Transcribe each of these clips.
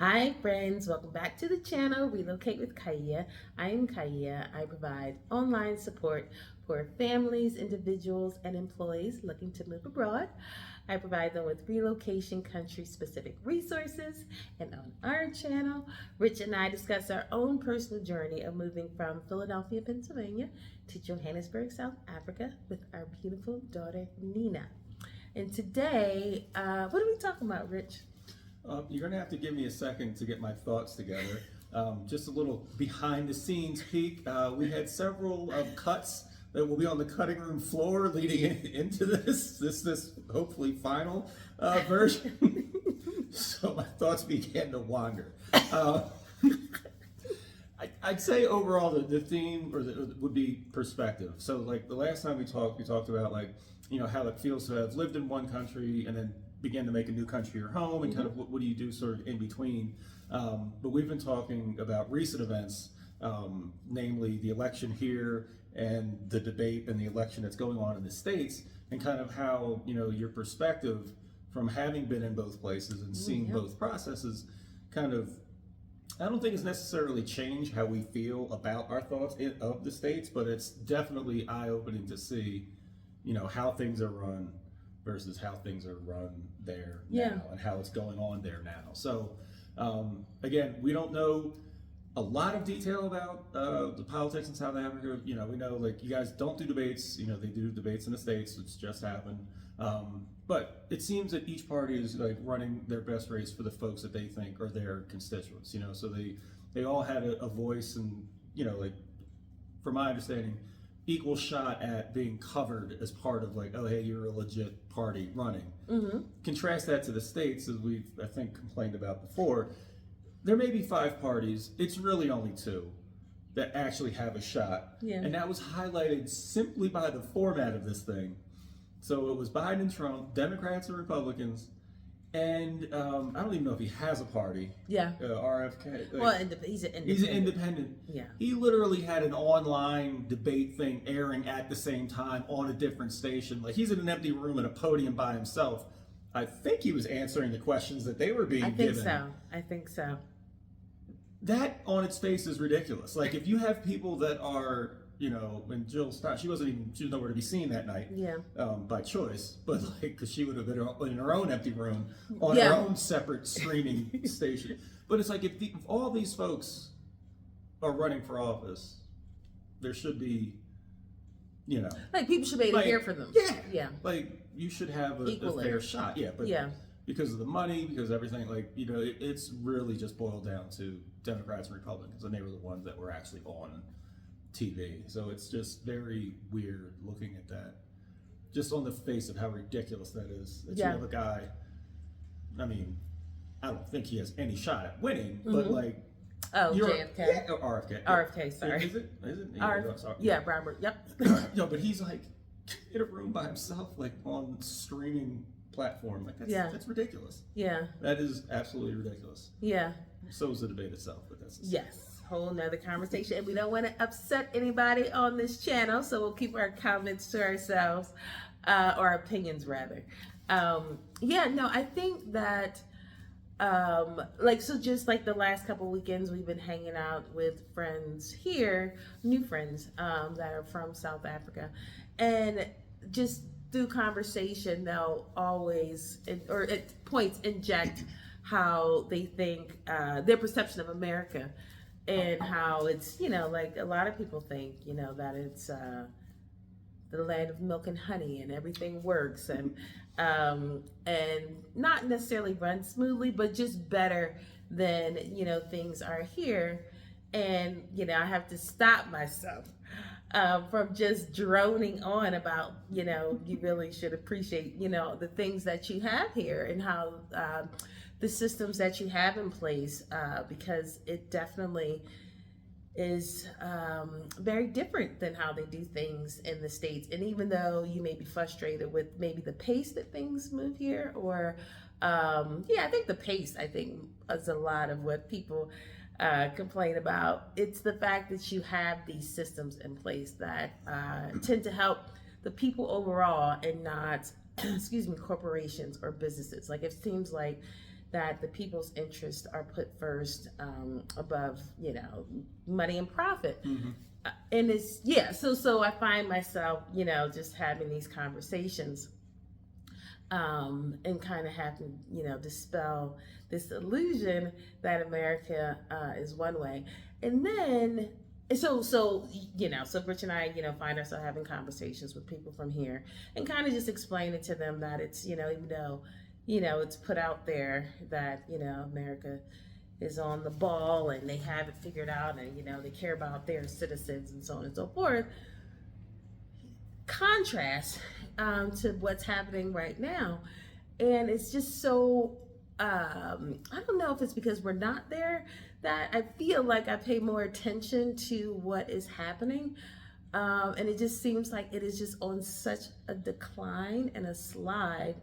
Hi friends, welcome back to the channel Relocate with Kaia. I am Kaia. I provide online support for families, individuals, and employees looking to live abroad. I provide them with relocation country specific resources, and on our channel, Rich and I discuss our own personal journey of moving from Philadelphia, Pennsylvania to Johannesburg, South Africa with our beautiful daughter Nina. And today, what are we talking about, Rich? You're going to have to give me a second to get my thoughts together. Just a little behind the scenes peek. We had several cuts that will be on the cutting room floor leading into this hopefully final version. So my thoughts began to wander. I'd say overall the theme would be perspective. So like the last time we talked about how it feels to have lived in one country and then begin to make a new country your home, and kind of what do you do sort of in between. But we've been talking about recent events, namely the election here and the debate and the election that's going on in the States, and kind of how your perspective from having been in both places and seeing both processes kind of, I don't think it's necessarily changed how we feel about our thoughts of the States, but it's definitely eye-opening to see how things are run versus how things are run there now, and how it's going on there now. So again, we don't know a lot of detail about the politics in South Africa. We know like you guys don't do debates. They do debates in the States. It's just happened. But it seems that each party is like running their best race for the folks that they think are their constituents. So they all had a voice, and like from my understanding, equal shot at being covered as part of like, oh hey, you're a legit party running. Contrast that to the States, as we've I think complained about before. There may be 5 parties, it's really only 2 that actually have a shot, and that was highlighted simply by the format of this thing. So it was Biden and Trump, Democrats and Republicans, and I don't even know if he has a party. RFK. Well, he's an independent. He's an independent. Yeah. He literally had an online debate thing airing at the same time on a different station. Like he's in an empty room at a podium by himself. I think he was answering the questions that they were being given. I think so. That on its face is ridiculous. Like if you have people that are, and Jill Scott, she was nowhere to be seen that night, by choice, but like because she would have been in her own empty room on her own separate streaming station. But it's like if all these folks are running for office, there should be, like people should be able to hear from them. Like you should have a fair shot. But because of the money, because of everything, like it's really just boiled down to Democrats and Republicans, and they were the ones that were actually on TV. So it's just very weird looking at that, just on the face of how ridiculous that is. That you have a guy, I mean, I don't think he has any shot at winning, but like, JFK. RFK. RFK, sorry. Is it? Robert, yep. No, but he's like in a room by himself, like on streaming platform. Like that's ridiculous. That is absolutely ridiculous. So is the debate itself, but that's whole nother conversation, and we don't want to upset anybody on this channel, so we'll keep our comments to ourselves, or our opinions rather. I think that just like the last couple weekends, we've been hanging out with friends here, new friends that are from South Africa, and just through conversation they'll always or at points inject how they think their perception of America, and how it's like a lot of people think that it's the land of milk and honey and everything works, and not necessarily run smoothly, but just better than things are here. And I have to stop myself from just droning on about you really should appreciate the things that you have here, and how the systems that you have in place, because it definitely is very different than how they do things in the States. And even though you may be frustrated with maybe the pace that things move here, or I think the pace, is a lot of what people complain about. It's the fact that you have these systems in place that tend to help the people overall, and not corporations or businesses. Like it seems like that the people's interests are put first, above, money and profit. And it's, so I find myself, just having these conversations, and kind of having, dispel this illusion that America is one way. And then, so Rich and I, find ourselves having conversations with people from here and kind of just explaining to them that it's, even though, it's put out there that, America is on the ball and they have it figured out and, they care about their citizens and so on and so forth. Contrast to what's happening right now. And it's just so, I don't know if it's because we're not there, that I feel like I pay more attention to what is happening. And it just seems like it is just on such a decline and a slide.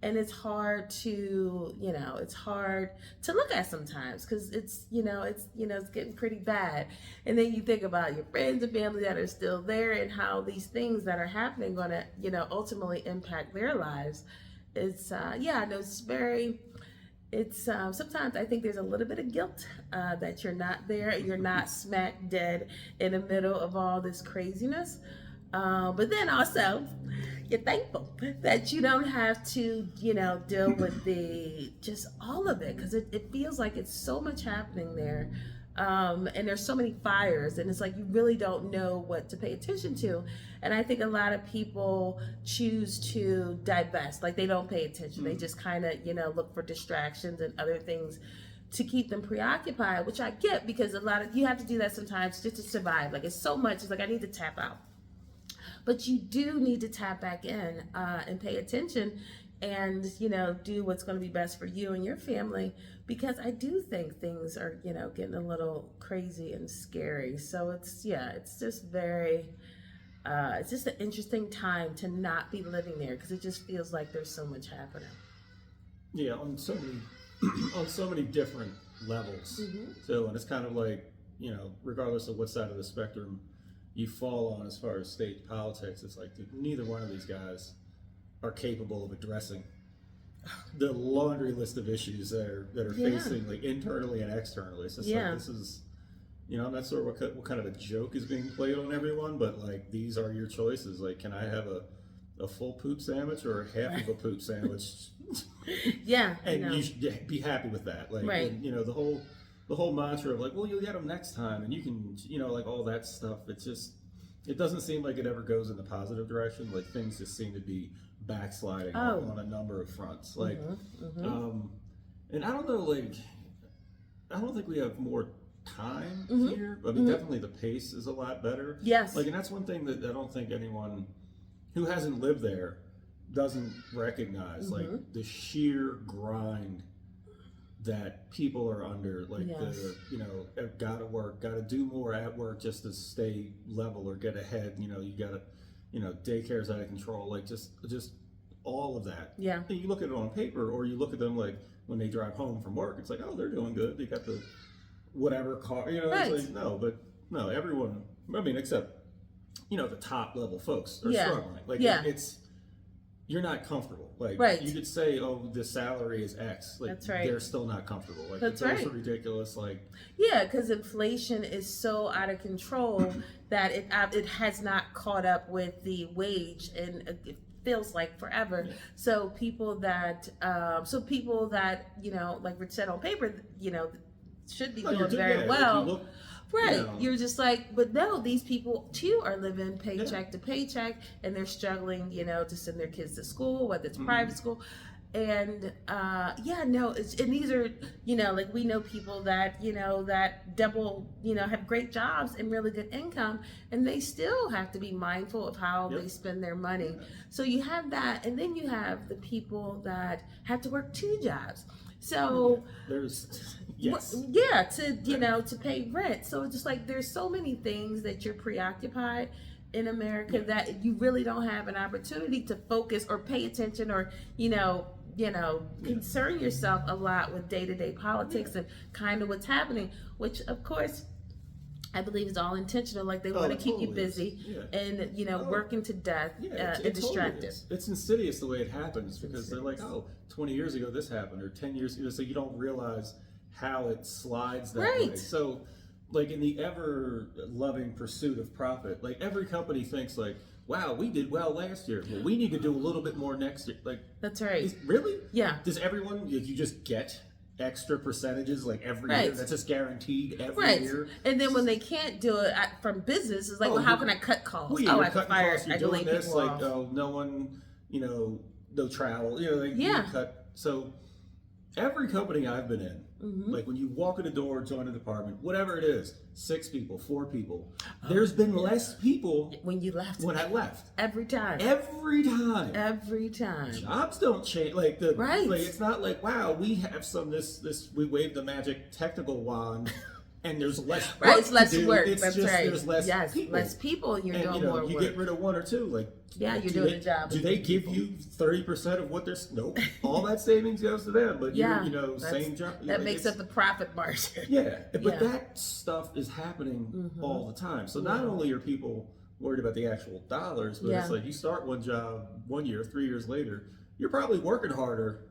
And it's hard to, it's hard to look at sometimes because it's getting pretty bad. And then you think about your friends and family that are still there and how these things that are happening going to, ultimately impact their lives. It's, sometimes I think there's a little bit of guilt that you're not there. You're not smack dead in the middle of all this craziness. But then also, you're thankful that you don't have to, deal with just all of it, because it feels like it's so much happening there. And there's so many fires, and it's like you really don't know what to pay attention to. And I think a lot of people choose to divest, like they don't pay attention. They just kind of, look for distractions and other things to keep them preoccupied, which I get, because you have to do that sometimes just to survive. Like it's so much, it's like I need to tap out. But you do need to tap back in and pay attention and, do what's going to be best for you and your family, because I do think things are, getting a little crazy and scary. So it's just very, it's just an interesting time to not be living there, because it just feels like there's so much happening. Yeah, on so many different levels. So, and it's kind of like, regardless of what side of the spectrum you fall on as far as state politics, it's like neither one of these guys are capable of addressing the laundry list of issues that are facing, like, internally and externally. It's just like, this is, I'm not sure what kind of a joke is being played on everyone, but like, these are your choices. Like, can I have a full poop sandwich or half of a poop sandwich? And you should be happy with that. Like, and, the whole mantra of like, well, you'll get them next time, and you can, like all that stuff. It doesn't seem like it ever goes in the positive direction. Like, things just seem to be backsliding on a number of fronts. Like, and I don't know, like, I don't think we have more time here. I mean, definitely the pace is a lot better. Yes. Like, and that's one thing that I don't think anyone who hasn't lived there doesn't recognize. Like, the sheer grind that people are under, like gotta work, gotta do more at work just to stay level or get ahead. You gotta, daycare's out of control, like just all of that. Yeah. And you look at it on paper, or you look at them like when they drive home from work, it's like, oh, they're doing good. They got the whatever car, it's like, no, everyone, I mean, except, the top level folks are struggling. Like, it's, you're not comfortable. Like, you could say, oh, the salary is X. Like, they're still not comfortable. Like, it's also ridiculous. Like, because inflation is so out of control that it has not caught up with the wage, and it feels like forever. So people that, like Rich said, on paper, should be doing very well. You're just like, but no, these people too are living paycheck to paycheck, and they're struggling, to send their kids to school, whether it's private school. And and these are, like, we know people that, that double, have great jobs and really good income, and they still have to be mindful of how they spend their money. So you have that, and then you have the people that have to work 2 jobs. So to pay rent. So it's just like, there's so many things that you're preoccupied in America that you really don't have an opportunity to focus or pay attention, or concern yourself a lot with day-to-day politics and kind of what's happening, which of course I believe it's all intentional. Like they want to keep you busy and, working to death and distracted. It's insidious the way it happens because they're like, 20 years ago this happened or 10 years ago. So you don't realize how it slides that way. So like in the ever loving pursuit of profit, like every company thinks like, wow, we did well last year. Well, we need to do a little bit more next year. Like, that's right. Really? Yeah. Does everyone, you just get extra percentages like every year? That's just guaranteed every year? And then when they can't do it from business, it's like, well, how can I cut costs? Well, I can fire, I can lay people like, off. No one, no travel, you cut. So every company I've been in, like when you walk in the door, join a department, whatever it is, 6 people, 4 people, there's been less people when you left. When I left. Every time. Every time. Jobs don't change. Like like it's not like, wow, we have we waved the magic technical wand and there's less work. It's less work. It's That's just right. There's less people. Less people and you're doing more work. You get rid of 1 or 2, like you're doing a job. Do they give you 30% of what they're? Nope. All that savings goes to them. But same job. That makes up the profit margin. Yeah, but that stuff is happening all the time. So not only are people worried about the actual dollars, but it's like you start one job 1 year, 3 years later, you're probably working harder.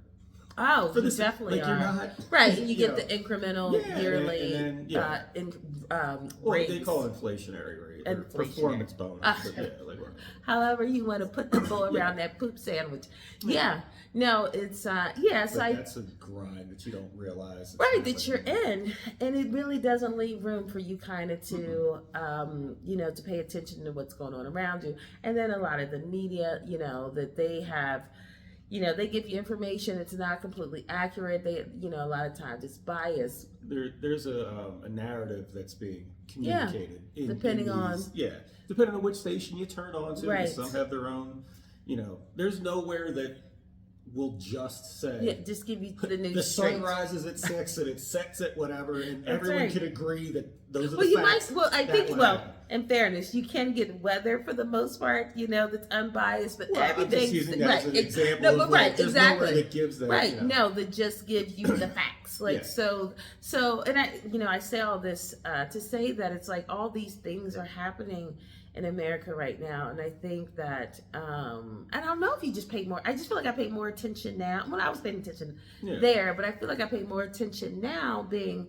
Oh, you definitely are. You're not, right, and you get the incramental yearly what they call inflationary rate or performance bonus. However you want to put the bow around that poop sandwich. No, it's that's a grind that you don't realize. Right, that you're in, and it really doesn't leave room for you kind of to to pay attention to what's going on around you. And then a lot of the media, that they have. They give you information. It's not completely accurate. They, a lot of times it's biased. There's a narrative that's being communicated. Depending on which station you turn on to. Right. Some have their own, there's nowhere that will just say. Just give you the news. The sun rises at 6 and it sets at whatever, and everyone can agree that those are the facts. In fairness, you can get weather for the most part, that's unbiased, but everything's I'm just using that as an example. No, but there's nowhere that gives that. That just gives you the facts. So, and I say all this to say that it's like all these things are happening in America right now, and I think that I don't know if you just pay more. I just feel like I pay more attention now. Well, I was paying attention there, but I feel like I pay more attention now being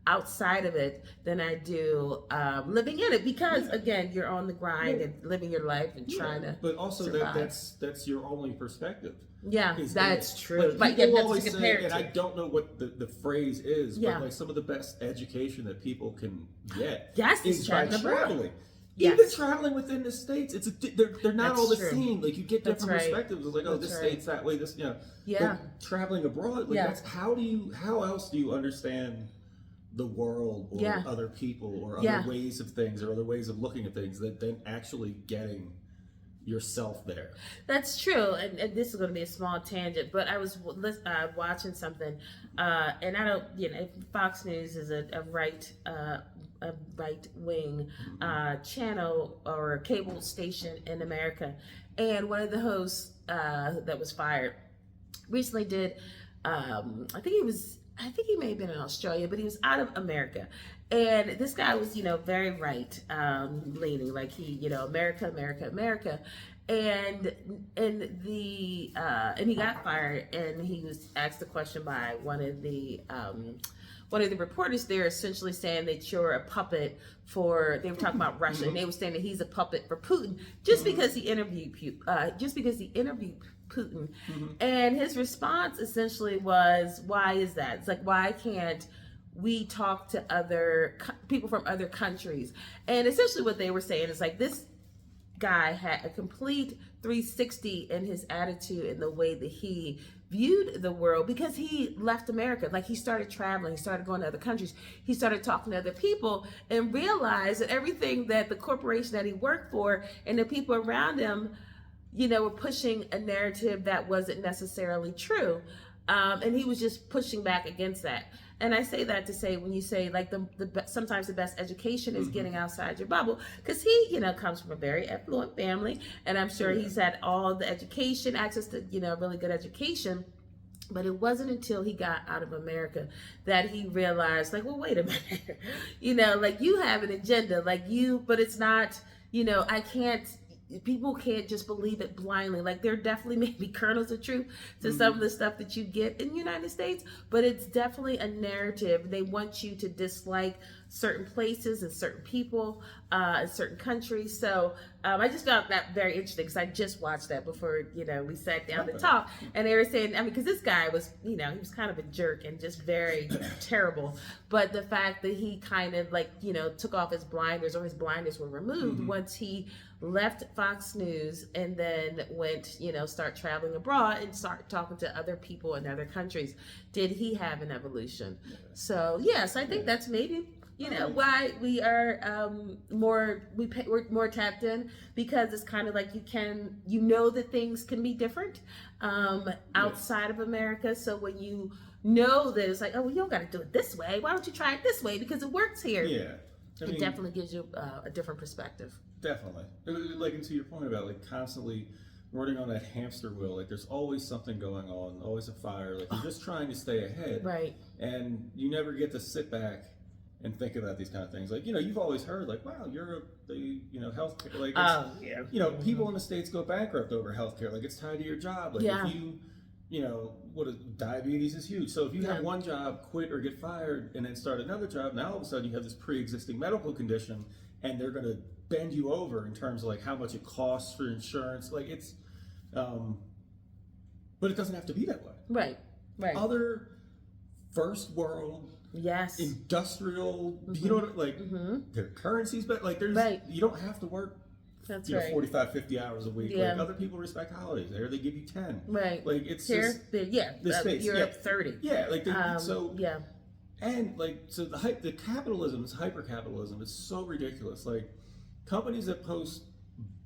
outside of it than I do living in it, because again, you're on the grind and living your life and trying to. But also that's your only perspective. Yeah, that's true. Like people always say, and I don't know what the phrase is, but like some of the best education that people can get is by traveling. Even traveling within the states, they're not all the same. Like you get different perspectives. It's like, this state's that way. This, But traveling abroad, like that's how else do you understand the world or other people or other ways of things or other ways of looking at things than actually getting yourself there? That's true, and this is going to be a small tangent, but I was watching something, and I don't, Fox News is a right wing channel or cable station in America, and one of the hosts that was fired recently did, I think he may have been in Australia, but he was out of America. And this guy was, very right leaning, like he, America. And he got fired, and he was asked a question by one of the reporters there, essentially saying that you're a puppet for. They were talking about Russia, and they were saying that he's a puppet for Putin just because he interviewed Putin. And his response essentially was, why is that? It's like, why can't we talk to other people from other countries? And essentially what they were saying is like, this guy had a complete 360 in his attitude and the way that he viewed the world, because he left America. Like he started traveling, he started going to other countries, he started talking to other people, and realized that everything that the corporation that he worked for and the people around him, were pushing a narrative that wasn't necessarily true. And he was just pushing back against that. And I say that to say, when you say like sometimes the best education is getting outside your bubble, because he, comes from a very affluent family, and I'm sure he's had all the education, access to, really good education. But it wasn't until he got out of America that he realized, like, well, wait a minute, like you have an agenda, like but it's not, people can't just believe it blindly. Like there definitely may be kernels of truth to some of the stuff that you get in the United States, but it's definitely a narrative. They want you to dislike certain places and certain people in certain countries. So I just found that very interesting because I just watched that before, we sat down to talk, and they were saying, because this guy was, he was kind of a jerk and just very terrible. But the fact that he kind of took off his blinders, or his blinders were removed once he left Fox News and then went, start traveling abroad and start talking to other people in other countries. Did he have an evolution? So yes, I think that's maybe why we are we're more tapped in, because it's kind of like that things can be different outside of America. So when you know that it's like, oh, well, you don't got to do it this way. Why don't you try it this way? Because it works here. Yeah. It definitely gives you a different perspective. Definitely. And to your point about constantly running on that hamster wheel, there's always something going on, always a fire. You're just trying to stay ahead. Right. And you never get to sit back and think about these kind of things. You've always heard wow, Europe, healthcare, people in the States go bankrupt over healthcare. It's tied to your job. If you, diabetes is huge. So if you have one job, quit or get fired, and then start another job, now all of a sudden you have this pre-existing medical condition, and they're going to bend you over in terms of how much it costs for insurance. But it doesn't have to be that way. Right. Other first world, industrial, their currencies, but there's you don't have to work 45, 50 hours a week. Other people respect holidays. There they give you 10. Right. It's here, just the States. Europe 30. Yeah, and so the capitalism, this hyper capitalism, is so ridiculous. Companies that post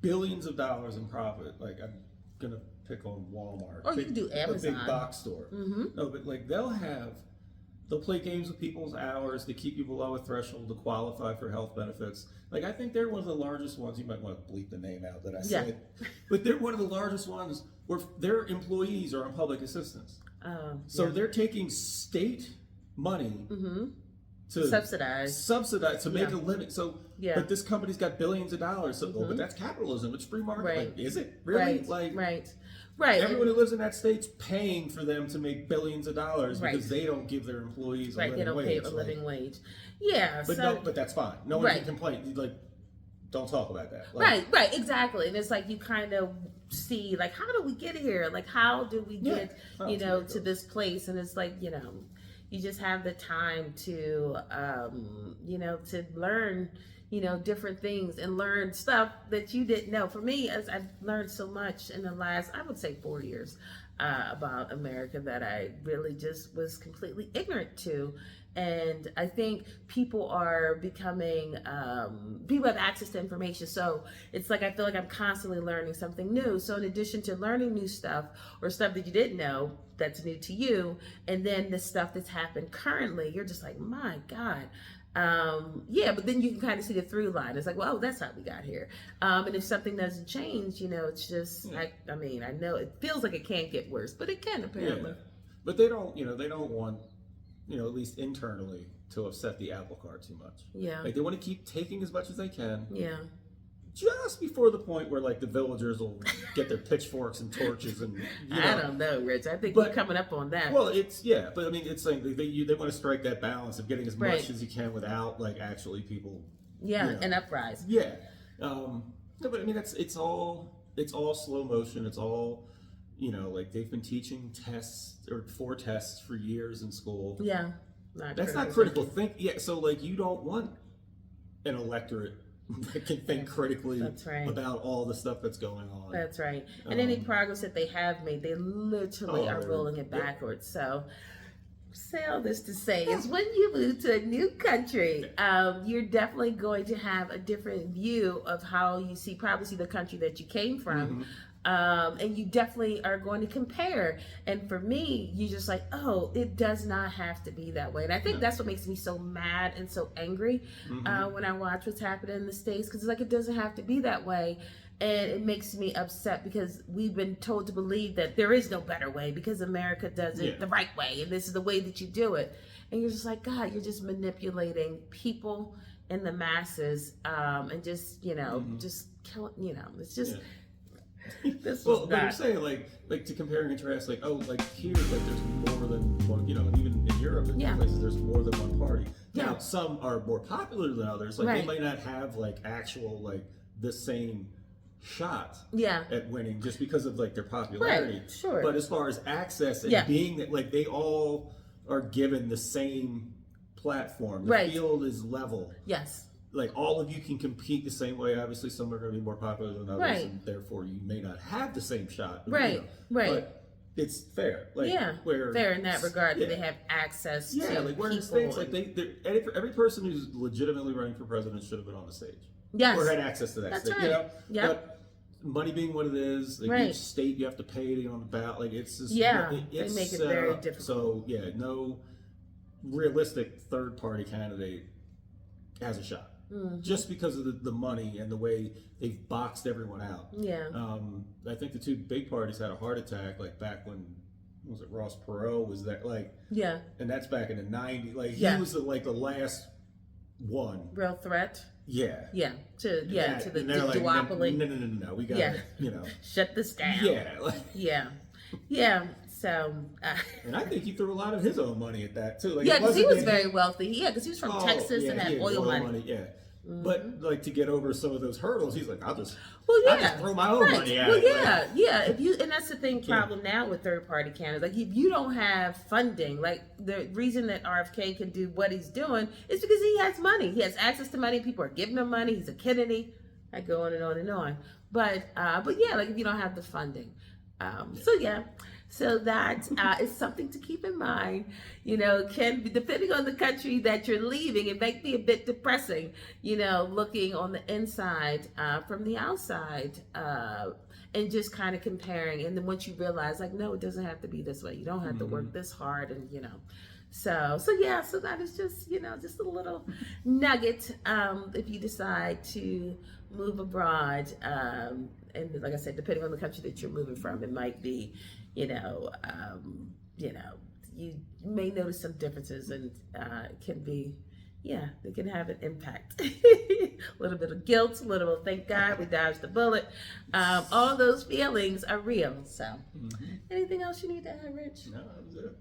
billions of dollars in profit, I'm gonna pick on Walmart. Or you can do Amazon. A big box store. No, but they'll play games with people's hours to keep you below a threshold to qualify for health benefits. I think they're one of the largest ones. You might want to bleep the name out that I said, but they're one of the largest ones where their employees are on public assistance. So they're taking state money to subsidize to make a living. So, but this company's got billions of dollars. So, but that's capitalism. It's free market. Right. Is it really? Right. Everyone who lives in that state's paying for them to make billions of dollars because they don't give their employees a living wage. They don't pay a living wage. Yeah. But that's fine. No one can complain. Don't talk about that. Right, exactly. And it's you kind of see, how do we get here? How do we get, to this place? And it's you just have the time to, to learn, different things and learn stuff that you didn't know. For me, as I've learned so much in the last, I would say 4 years, about America that I really just was completely ignorant to. And I think people are becoming, people have access to information. So it's I feel I'm constantly learning something new. So in addition to learning new stuff or stuff that you didn't know that's new to you, and then the stuff that's happened currently, you're just my God. But then you can kind of see the through line. It's well, that's how we got here. And if something doesn't change, it's just, I know it feels like it can't get worse, but it can apparently. Yeah. But they don't want, at least internally, to upset the apple cart too much. Yeah. They want to keep taking as much as they can. Yeah. Just before the point where the villagers will get their pitchforks and torches and I don't know, Rich. I think we're coming up on that. Well, it's but it's they want to strike that balance of getting as much as you can without actually people. Yeah, an uprise. Yeah. No, but it's all slow motion. It's all they've been teaching tests or 4 tests for years in school. Yeah. That's not critical thinking. Yeah, so you don't want an electorate that can think critically about all the stuff that's going on. That's right. And any progress that they have made, they literally are rolling it backwards. So say all this to say is when you move to a new country, you're definitely going to have a different view of how you probably see the country that you came from. And you definitely are going to compare. And for me, you just oh, it does not have to be that way. And I think that's what makes me so mad and so angry when I watch what's happening in the States, because it's it doesn't have to be that way. And it makes me upset because we've been told to believe that there is no better way because America does it the right way and this is the way that you do it. And you're just like, God, you're just manipulating people in the masses, and just, just killing, it's just, this well, but I'm saying, like to compare and contrast, like, oh, like here, like there's more than one, and even in Europe and places, there's more than one party. Now, some are more popular than others. Like, they might not have, like, actual, like, the same shot at winning just because of, like, their popularity. Right, sure. But as far as access and being that, like, they all are given the same platform. The field is level. Yes. Like, all of you can compete the same way. Obviously, some are going to be more popular than others, and therefore you may not have the same shot. Right. But it's fair. Like, where fair in that regard that they have access to like where in the States, like every person who's legitimately running for president should have been on the stage. Yes. Or had access to that That's stage. right. But money being what it is, like each state you have to pay to get on the ballot. Like, it's just they make it very difficult. So no realistic third party candidate has a shot. Just because of the money and the way they've boxed everyone out. I think the two big parties had a heart attack, like back when, was it Ross Perot was there, like, and that's back in the 90s. Like, he was the last one. Real threat. To the like, duopoly. No, we got shut this down. So, and I think he threw a lot of his own money at that too. Like, because he was very wealthy. Because he was from Texas and had oil money. But like, to get over some of those hurdles, he's like, I'll just throw my own money at it. If you, and that's the problem now with third party candidates. Like, if you don't have funding, like the reason that RFK can do what he's doing is because he has money. He has access to money. People are giving him money. He's a Kennedy. I go on and on and on. But like, if you don't have the funding, so that is something to keep in mind. Can be, depending on the country that you're leaving, it might be a bit depressing, looking on the inside from the outside, and just kind of comparing. And then once you realize, like, no, it doesn't have to be this way. You don't have to work this hard, and so that is just, just a little nugget if you decide to move abroad. And like I said, depending on the country that you're moving from, it might be, you may notice some differences, and it can be, it can have an impact. A little bit of guilt, a little, thank God we dodged the bullet. All those feelings are real. So, anything else you need to add, Rich? No, that was it.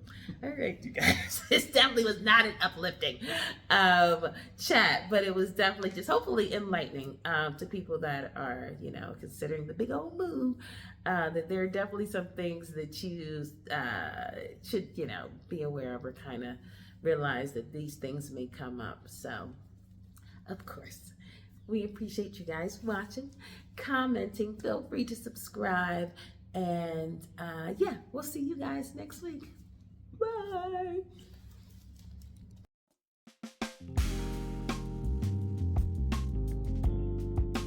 All right, you guys. This definitely was not an uplifting chat, but it was definitely just hopefully enlightening to people that are, considering the big old move. That there are definitely some things that you should, be aware of, or kind of realize that these things may come up. So, of course, we appreciate you guys watching, commenting. Feel free to subscribe, and we'll see you guys next week. Bye.